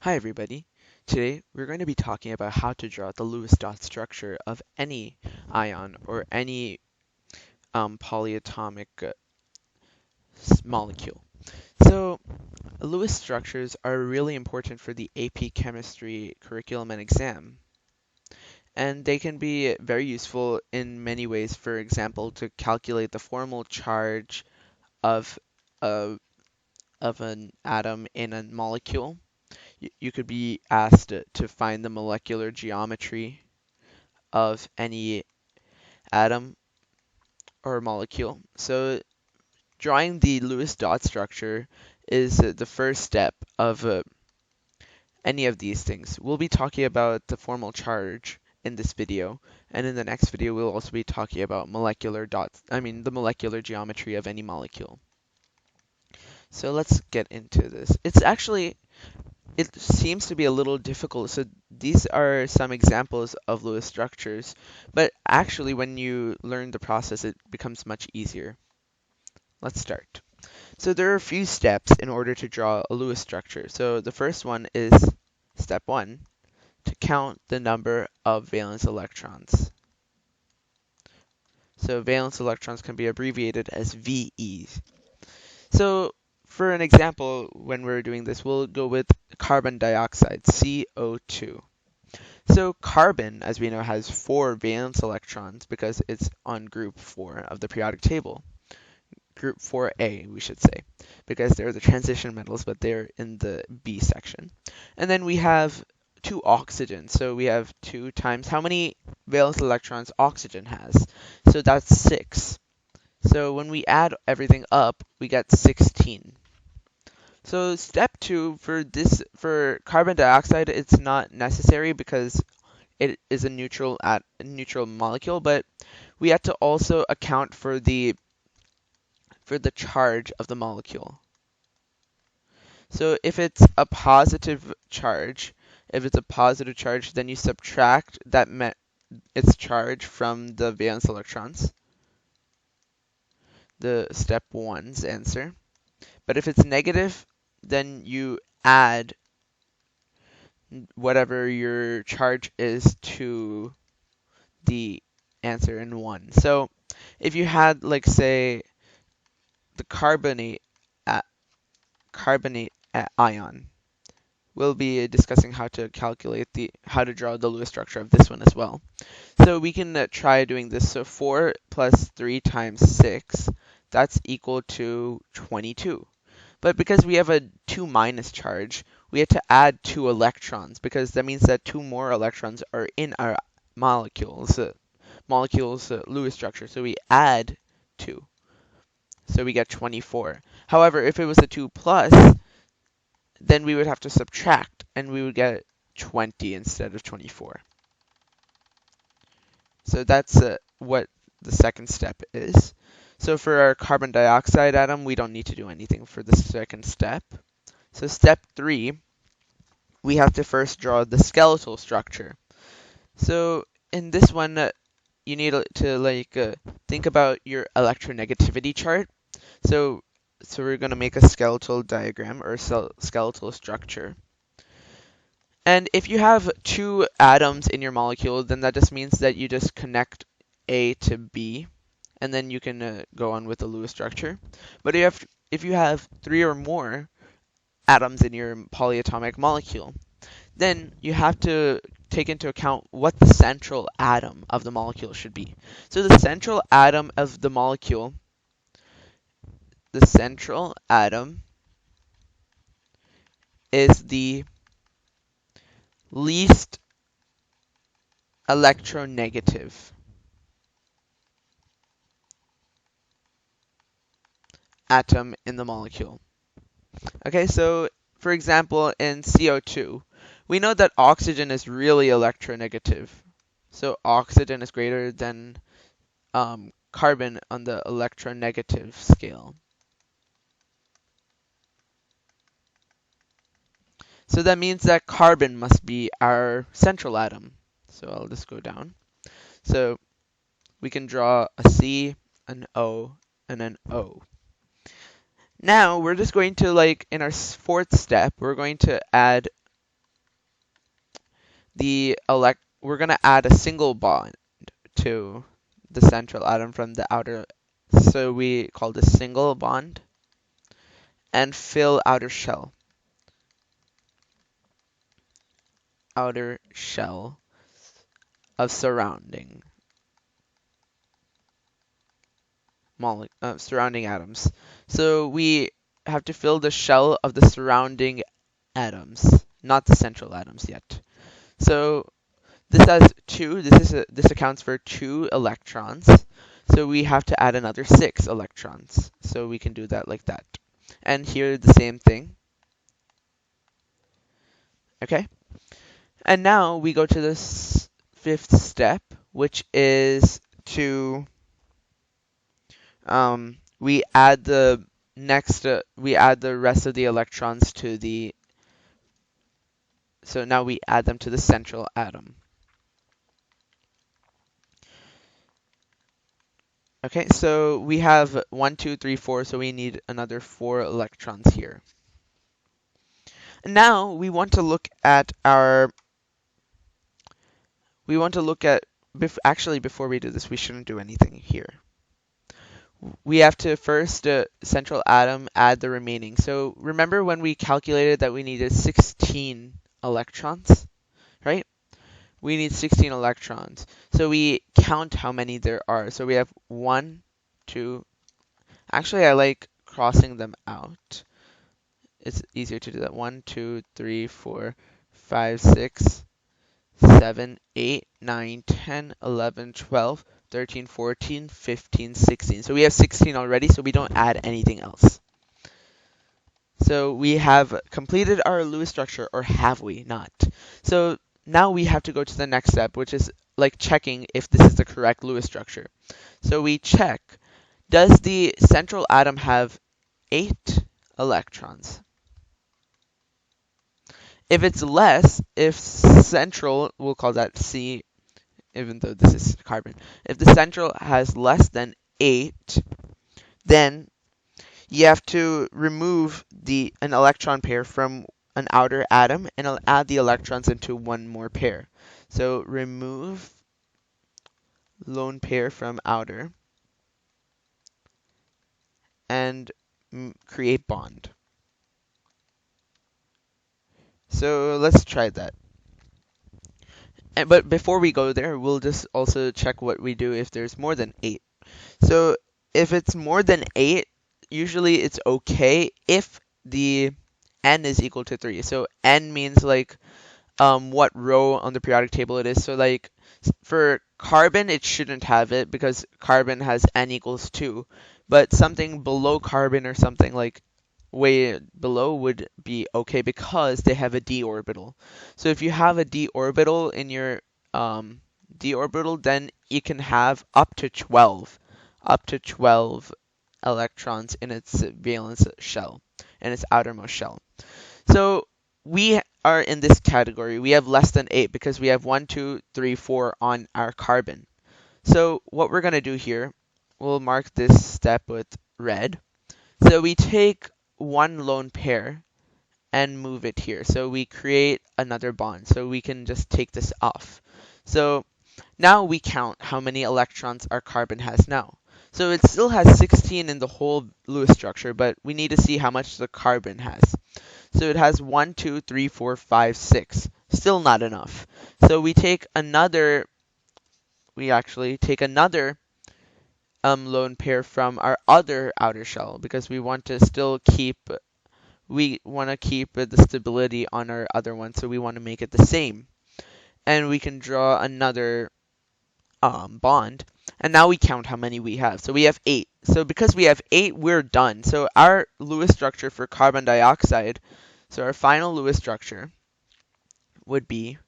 Hi everybody. Today we're going to be talking about how to draw the Lewis dot structure of any ion or any polyatomic molecule. So Lewis structures are really important for the AP Chemistry curriculum and exam, and they can be very useful in many ways. For example, to calculate the formal charge of a, of an atom in a molecule. You could be asked to find the molecular geometry of any atom or molecule. So drawing the Lewis dot structure is the first step of any of these things. We'll be talking about the formal charge in this video, and in the next video we'll also be talking about the molecular geometry of any molecule. So let's get into this. It seems to be a little difficult. So these are some examples of Lewis structures, but actually when you learn the process, it becomes much easier. Let's start. So there are a few steps in order to draw a Lewis structure. So the first one is step 1, to count the number of valence electrons. So valence electrons can be abbreviated as VEs. So for an example, when we're doing this, we'll go with carbon dioxide, CO2. So carbon, as we know, has 4 valence electrons because it's on group 4 of the periodic table. Group 4A, we should say, because they're the transition metals, but they're in the B section. And then we have 2 oxygen. So we have 2 times how many valence electrons oxygen has. So that's 6. So when we add everything up, we get 16. So step 2 for carbon dioxide, it's not necessary because it is a neutral molecule, but we have to also account for the charge of the molecule. So if it's a positive charge, then you subtract its charge from the valence electrons, the step 1's answer. But if it's negative, then you add whatever your charge is to the answer in 1. So if you had, like, say, the carbonate ion, we'll be discussing how to draw the Lewis structure of this one as well. So we can try doing this. So 4 plus 3 times 6, that's equal to 22. But because we have a 2 minus charge, we have to add 2 electrons because that means that 2 more electrons are in our molecule's Lewis structure. So we add 2. So we get 24. However, if it was a 2 plus, then we would have to subtract and we would get 20 instead of 24. So that's what the second step is. So for our carbon dioxide atom, we don't need to do anything for the second step. So step 3, we have to first draw the skeletal structure. So in this one, you need to think about your electronegativity chart. So we're going to make a skeletal diagram or skeletal structure. And if you have 2 atoms in your molecule, then that just means that you just connect A to B, and then you can go on with the Lewis structure. But if you have 3 or more atoms in your polyatomic molecule, then you have to take into account what the central atom of the molecule should be. So the central atom of the molecule, is the least electronegative atom in the molecule. Okay, so for example, in CO2, we know that oxygen is really electronegative. So oxygen is greater than carbon on the electronegative scale. So that means that carbon must be our central atom. So I'll just go down. So we can draw a C, an O, and an O. Now we're just going to, in our 4th step, we're going to add we're going to add a single bond to the central atom from the outer. So we call this single bond and fill outer shell of surrounding atoms. So we have to fill the shell of the surrounding atoms, not the central atoms yet. So this has two. This accounts for 2 electrons. So we have to add another 6 electrons. So we can do that like that. And here the same thing. Okay. And now we go to this 5th step, which is to we add the rest of the electrons to the. So now we add them to the central atom. Okay, so we have 1, 2, 3, 4, so we need another 4 electrons here. And now we want to look at actually before we do this, we shouldn't do anything here. We have to first, central atom, add the remaining. So remember when we calculated that we needed 16 electrons, right? We need 16 electrons. So we count how many there are. So we have 1, 2. Actually, I like crossing them out. It's easier to do that. 1, 2, 3, 4, 5, 6, 7, 8, 9, 10, 11, 12, 13, 14, 15, 16. So we have 16 already, so we don't add anything else. So we have completed our Lewis structure, or have we not? So now we have to go to the next step, which is like checking if this is the correct Lewis structure. So we check, does the central atom have 8 electrons? If it's less, if central, we'll call that C, even though this is carbon. If the central has less than 8, then you have to remove an electron pair from an outer atom and add the electrons into one more pair. So remove lone pair from outer and create bond. So let's try that. But before we go there, we'll just also check what we do if there's more than 8. So if it's more than 8, usually it's okay if the n is equal to 3. So n means like what row on the periodic table it is. So like for carbon, it shouldn't have it because carbon has n equals 2. But something below carbon or something like way below would be okay because they have a d orbital. So if you have a d orbital in your d orbital, then you can have up to 12 electrons in its valence shell, in its outermost shell. So we are in this category. We have less than 8 because we have 1, 2, 3, 4 on our carbon. So what we're going to do here, we'll mark this step with red. So we take one lone pair and move it here. So we create another bond. So we can just take this off. So now we count how many electrons our carbon has now. So it still has 16 in the whole Lewis structure, but we need to see how much the carbon has. So it has 1, 2, 3, 4, 5, 6. Still not enough. So we actually take another lone pair from our other outer shell because we want to keep the stability on our other one, so we want to make it the same. And we can draw another bond. And now we count how many we have. So we have 8. So because we have 8, we're done. So our Lewis structure for carbon dioxide, so our final Lewis structure would be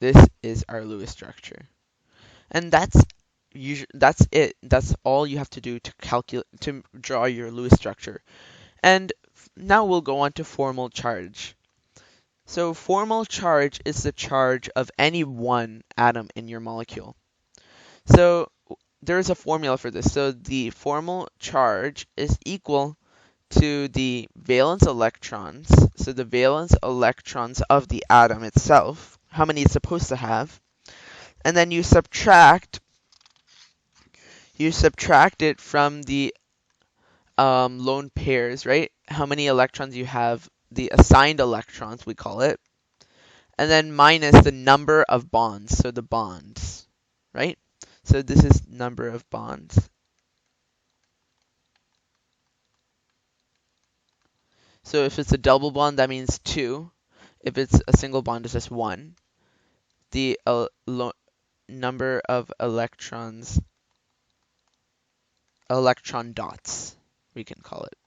this is our Lewis structure. And that's it. That's all you have to do to draw your Lewis structure. And now we'll go on to formal charge. So formal charge is the charge of any one atom in your molecule. So there's a formula for this. So the formal charge is equal to the valence electrons, so the valence electrons of the atom itself, how many it's supposed to have, and then you subtract it from the lone pairs, right? How many electrons you have, the assigned electrons we call it, and then minus the number of bonds, so the bonds, right? So this is number of bonds. So if it's a double bond, that means 2. If it's a single bond, it's just 1. The number of electrons, electron dots, we can call it.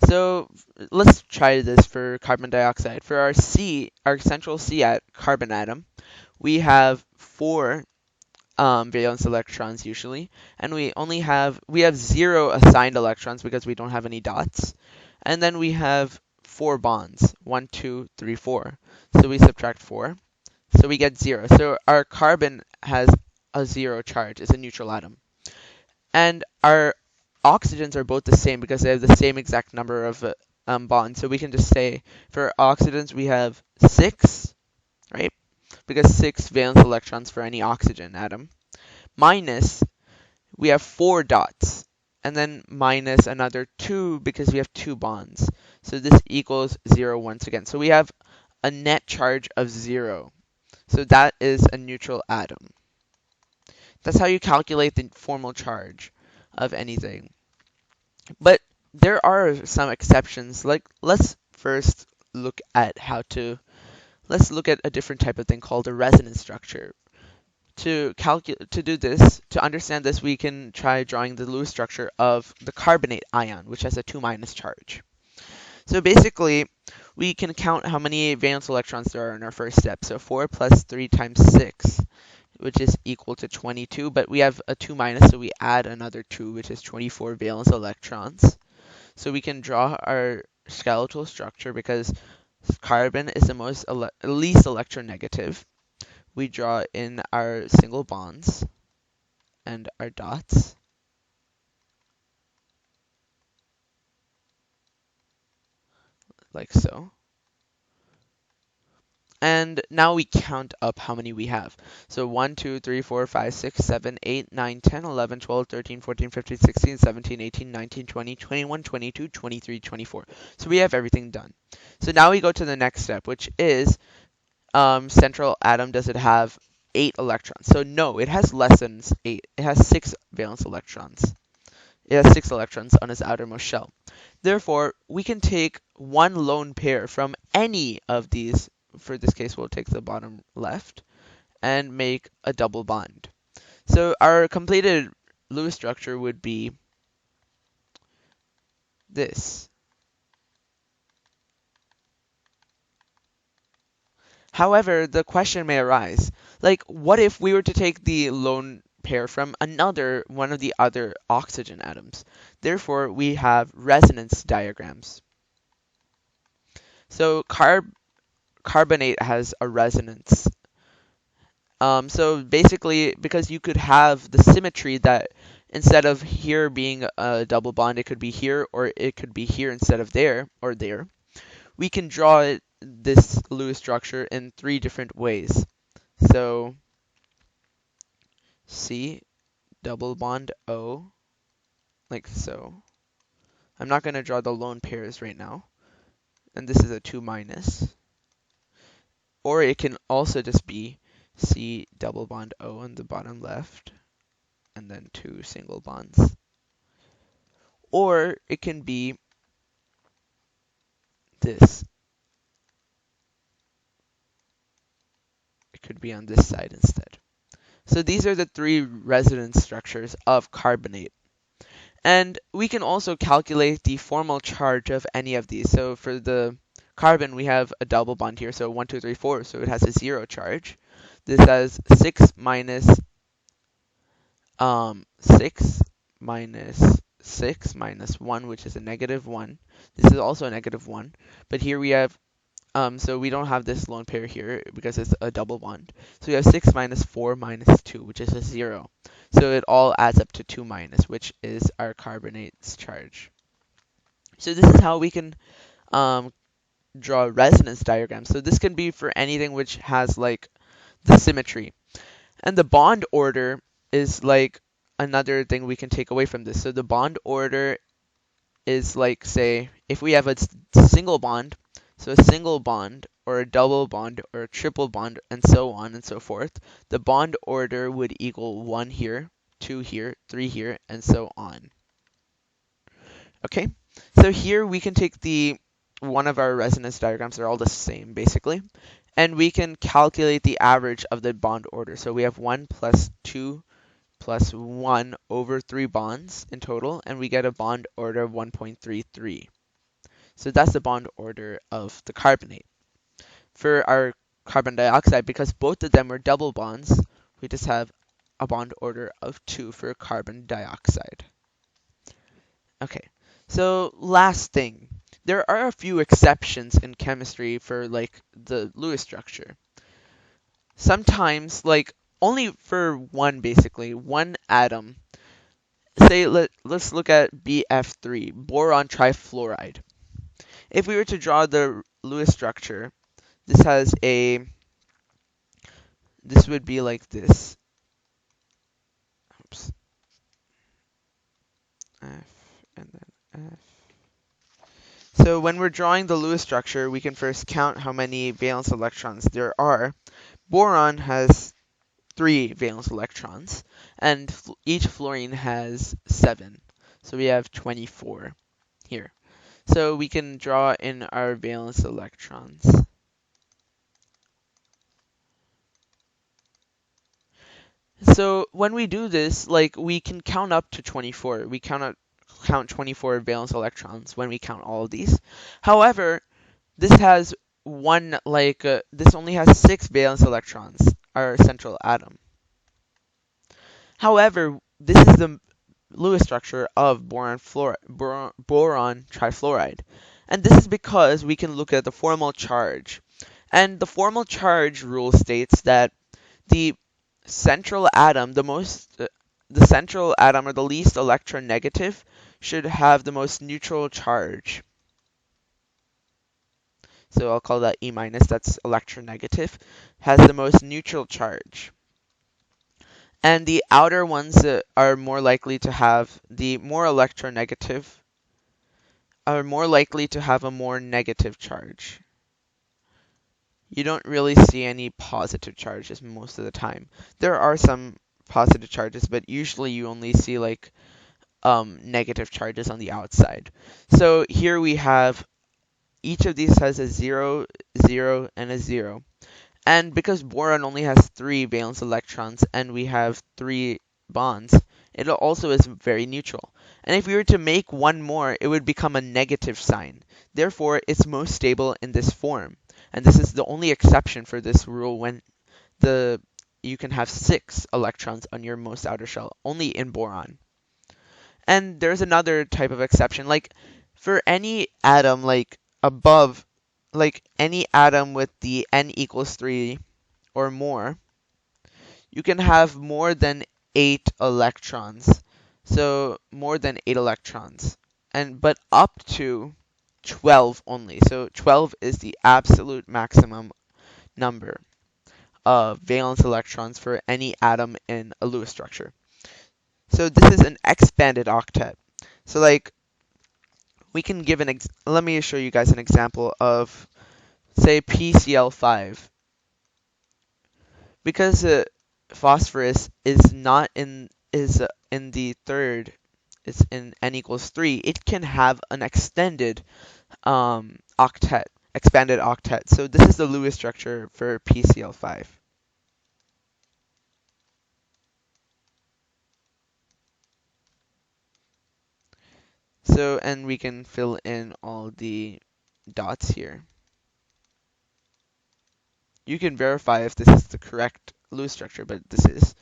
So let's try this for carbon dioxide. For our central C carbon atom, we have 4 valence electrons usually, and we have 0 assigned electrons because we don't have any dots, and then we have 4 bonds, 1, 2, 3, 4. So we subtract 4, so we get 0. So our carbon has a 0 charge. It's a neutral atom, and our oxygens are both the same because they have the same exact number of bonds. So we can just say for oxygens we have 6, right? Because 6 valence electrons for any oxygen atom, minus we have 4 dots, and then minus another 2 because we have 2 bonds. So this equals 0 once again. So we have a net charge of 0. So that is a neutral atom. That's how you calculate the formal charge of anything. But there are some exceptions. Like, let's first look at let's look at a different type of thing called a resonance structure. To understand this, we can try drawing the Lewis structure of the carbonate ion, which has a 2- charge. So basically, we can count how many valence electrons there are in our first step. So 4 plus 3 times 6, which is equal to 22, but we have a 2-, so we add another 2, which is 24 valence electrons. So we can draw our skeletal structure because carbon is the least electronegative. We draw in our single bonds and our dots, like so. And now we count up how many we have. So 1, 2, 3, 4, 5, 6, 7, 8, 9, 10, 11, 12, 13, 14, 15, 16, 17, 18, 19, 20, 21, 22, 23, 24. So we have everything done. So now we go to the next step, which is central atom, does it have 8 electrons? So no, it has less than 8. It has 6 valence electrons. It has 6 electrons on its outermost shell. Therefore, we can take one lone pair from any of these. For this case, we'll take the bottom left and make a double bond. So our completed Lewis structure would be this. However, the question may arise, like, what if we were to take the lone pair from one of the other oxygen atoms? Therefore, we have resonance diagrams. So carbonate has a resonance. So basically, because you could have the symmetry that instead of here being a double bond, it could be here, or it could be here instead of there, or there. We can draw this Lewis structure in 3 different ways. So C, double bond O, like so. I'm not going to draw the lone pairs right now. And this is a 2-. Or it can also just be C, double bond O on the bottom left, and then 2 single bonds. Or it can be this. It could be on this side instead. So these are the 3 resonance structures of carbonate. And we can also calculate the formal charge of any of these. So for the carbon, we have a double bond here, so 1, 2, 3, 4, so it has a 0 charge. This has 6 minus 6 minus 1, which is a -1. This is also a -1. But here we have So we don't have this lone pair here because it's a double bond. So we have 6 minus 4 minus 2, which is a 0. So it all adds up to 2 minus, which is our carbonate's charge. So this is how we can um, draw a resonance diagram. So this can be for anything which has like the symmetry. And the bond order is like another thing we can take away from this. So the bond order is like, say, if we have a single bond, so a single bond or a double bond or a triple bond and so on and so forth, the bond order would equal 1 here, 2 here, 3 here, and so on. Okay, so here we can take one of our resonance diagrams, they're all the same basically, and we can calculate the average of the bond order. So we have 1 plus 2 plus 1 over 3 bonds in total, and we get a bond order of 1.33. So that's the bond order of the carbonate. For our carbon dioxide, because both of them are double bonds, we just have a bond order of 2 for carbon dioxide. Okay, so last thing. There are a few exceptions in chemistry for like the Lewis structure. Sometimes, like only for one basically, one atom. Say let's look at BF3, boron trifluoride. If we were to draw the Lewis structure, this would be like this. Oops. F and then F. So when we're drawing the Lewis structure, we can first count how many valence electrons there are. Boron has 3 valence electrons, and each fluorine has 7. So we have 24 here. So we can draw in our valence electrons. So when we do this, like we can count up to 24. We count 24 valence electrons when we count all of these. However, this has this only has 6 valence electrons, our central atom. However, this is the Lewis structure of boron trifluoride. And this is because we can look at the formal charge. And the formal charge rule states that the central atom, the central atom or the least electronegative should have the most neutral charge. So I'll call that E minus, that's electronegative, has the most neutral charge. And the outer ones are more likely to have the more electronegative, are more likely to have a more negative charge. You don't really see any positive charges most of the time. There are some positive charges, but usually you only see like negative charges on the outside. So here we have each of these has a 0, 0, and a 0. And because boron only has 3 valence electrons and we have 3 bonds, it also is very neutral. And if we were to make one more, it would become a negative sign. Therefore, it's most stable in this form. And this is the only exception for this rule when you can have 6 electrons on your most outer shell, only in boron. And there's another type of exception, like for any atom like above, like any atom with the n equals 3 or more, you can have more than 8 electrons. So more than 8 electrons. But up to 12 only. So 12 is the absolute maximum number of valence electrons for any atom in a Lewis structure. So this is an expanded octet. So like we can give let me show you guys an example of say PCl5. Because phosphorus is not in the third, it's in n equals 3, it can have an extended octet, expanded octet. So this is the Lewis structure for PCl5. So, and we can fill in all the dots here. You can verify if this is the correct Lewis structure, but this is.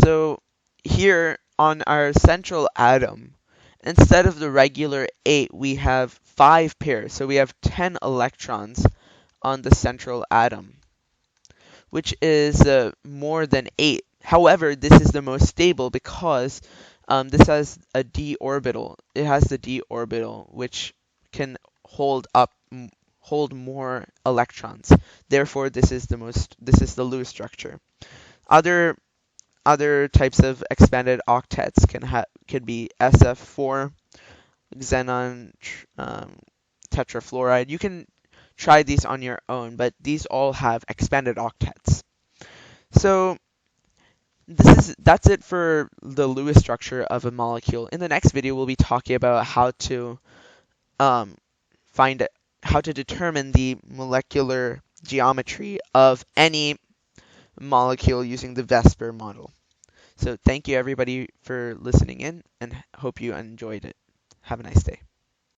So here on our central atom, instead of the regular 8, we have 5 pairs. So we have 10 electrons on the central atom, which is more than 8. However, this is the most stable because this has a d orbital. It has the d orbital, which can hold more electrons. Therefore, this is the Lewis structure. Other other types of expanded octets can be SF4, xenon tetrafluoride. You can try these on your own, but these all have expanded octets. So that's it for the Lewis structure of a molecule. In the next video, we'll be talking about um, how to determine the molecular geometry of any molecule using the Vesper model. So thank you everybody for listening in, and hope you enjoyed it. Have a nice day.